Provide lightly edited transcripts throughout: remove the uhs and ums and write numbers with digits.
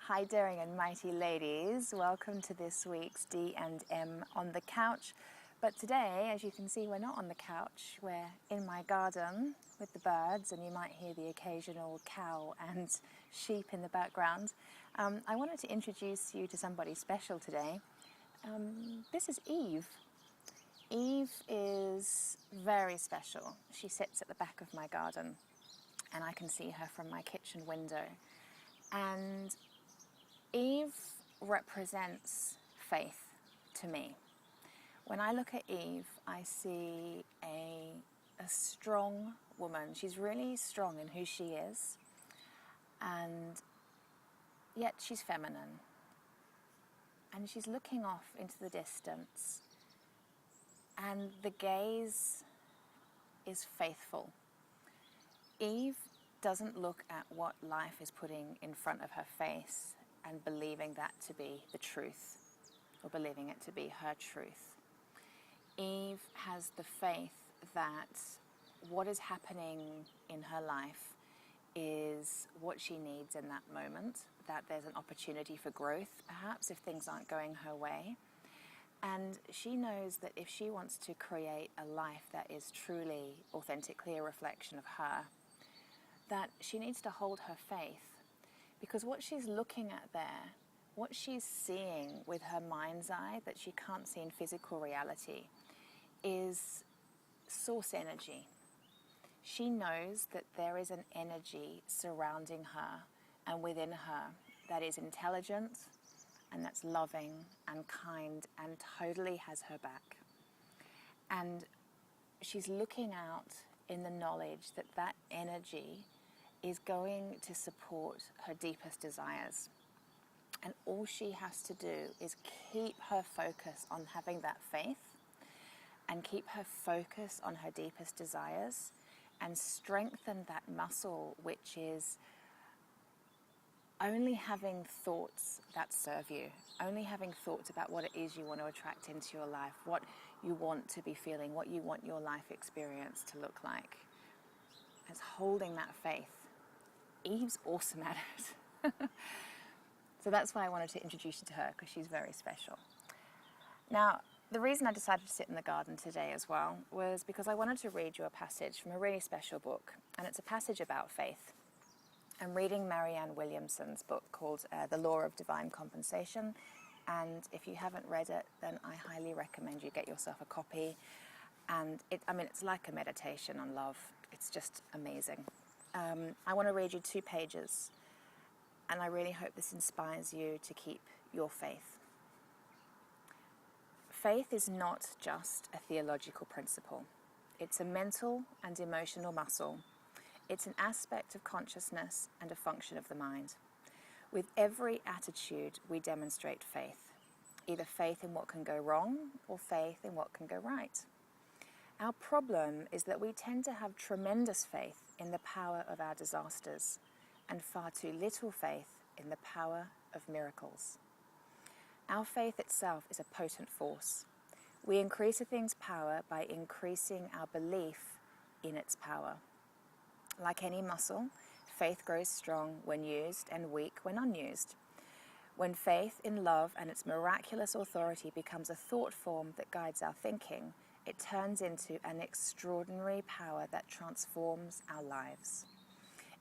Hi daring and mighty ladies, welcome to this week's D&M on the couch. But today, as you can see, we're not on the couch, we're in my garden with the birds, and you might hear the occasional cow and sheep in the background. I wanted to introduce you to somebody special today. This is Eve. Eve is very special. She sits at the back of my garden and I can see her from my kitchen window. And Eve represents faith to me. When I look at Eve, I see a strong woman. She's really strong in who she is, and yet she's feminine. And she's looking off into the distance, and the gaze is faithful. Eve doesn't look at what life is putting in front of her face and believing that to be the truth, or believing it to be her truth. Eve has the faith that what is happening in her life is what she needs in that moment, that there's an opportunity for growth, perhaps, if things aren't going her way. And she knows that if she wants to create a life that is truly, authentically a reflection of her, that she needs to hold her faith. Because what she's looking at there, what she's seeing with her mind's eye that she can't see in physical reality, is source energy. She knows that there is an energy surrounding her and within her that is intelligent and that's loving and kind and totally has her back. And she's looking out in the knowledge that that energy is going to support her deepest desires. And all she has to do is keep her focus on having that faith and keep her focus on her deepest desires and strengthen that muscle, which is only having thoughts that serve you, only having thoughts about what it is you want to attract into your life, what you want to be feeling, what you want your life experience to look like. It's holding that faith. Eve's awesome at it. So that's why I wanted to introduce you to her, because she's very special. Now, the reason I decided to sit in the garden today as well was because I wanted to read you a passage from a really special book, and it's a passage about faith. I'm reading Marianne Williamson's book called The Law of Divine Compensation, and if you haven't read it, then I highly recommend you get yourself a copy. And it's like a meditation on love. It's just amazing. I want to read you 2 pages, and I really hope this inspires you to keep your faith. Faith is not just a theological principle. It's a mental and emotional muscle. It's an aspect of consciousness and a function of the mind. With every attitude, we demonstrate faith, either faith in what can go wrong or faith in what can go right. Our problem is that we tend to have tremendous faith in the power of our disasters and far too little faith in the power of miracles. Our faith itself is a potent force. We increase a thing's power by increasing our belief in its power. Like any muscle, faith grows strong when used and weak when unused. When faith in love and its miraculous authority becomes a thought form that guides our thinking, it turns into an extraordinary power that transforms our lives.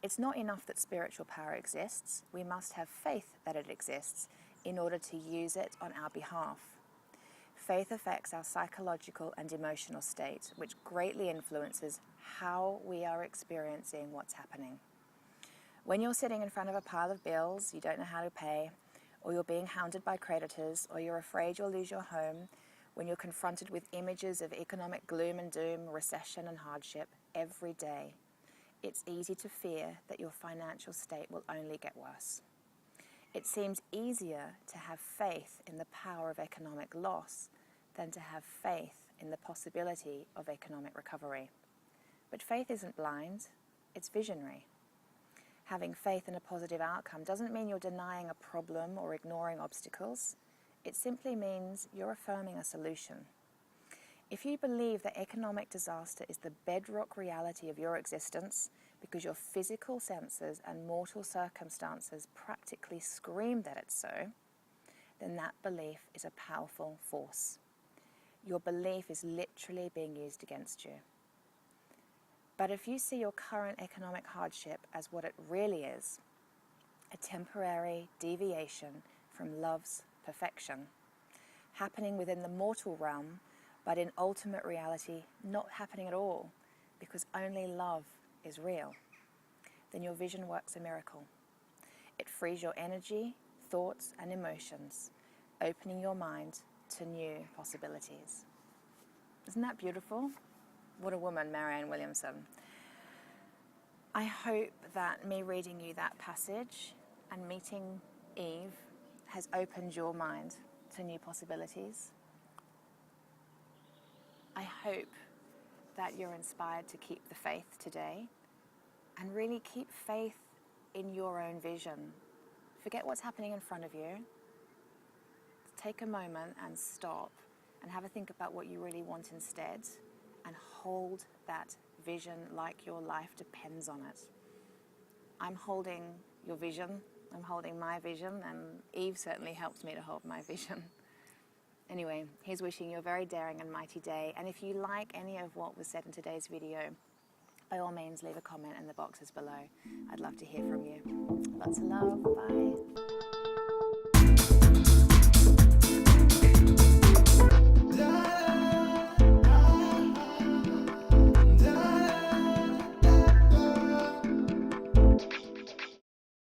It's not enough that spiritual power exists. We must have faith that it exists in order to use it on our behalf. Faith affects our psychological and emotional state, which greatly influences how we are experiencing what's happening. When you're sitting in front of a pile of bills you don't know how to pay, or you're being hounded by creditors, or you're afraid you'll lose your home, when you're confronted with images of economic gloom and doom, recession and hardship every day, it's easy to fear that your financial state will only get worse. It seems easier to have faith in the power of economic loss than to have faith in the possibility of economic recovery. But faith isn't blind, it's visionary. Having faith in a positive outcome doesn't mean you're denying a problem or ignoring obstacles. It simply means you're affirming a solution. If you believe that economic disaster is the bedrock reality of your existence, because your physical senses and mortal circumstances practically scream that it's so, then that belief is a powerful force. Your belief is literally being used against you. But if you see your current economic hardship as what it really is, a temporary deviation from love's perfection, happening within the mortal realm, but in ultimate reality not happening at all, because only love is real, then your vision works a miracle. It frees your energy, thoughts, and emotions, opening your mind to new possibilities. Isn't that beautiful? What a woman, Marianne Williamson. I hope that me reading you that passage and meeting Eve has opened your mind to new possibilities. I hope that you're inspired to keep the faith today and really keep faith in your own vision. Forget what's happening in front of you. Take a moment and stop and have a think about what you really want instead, and hold that vision like your life depends on it. I'm holding your vision, I'm holding my vision, and Eve certainly helped me to hold my vision. Anyway, here's wishing you a very daring and mighty day, and if you like any of what was said in today's video, by all means leave a comment in the boxes below. I'd love to hear from you. Lots of love, bye.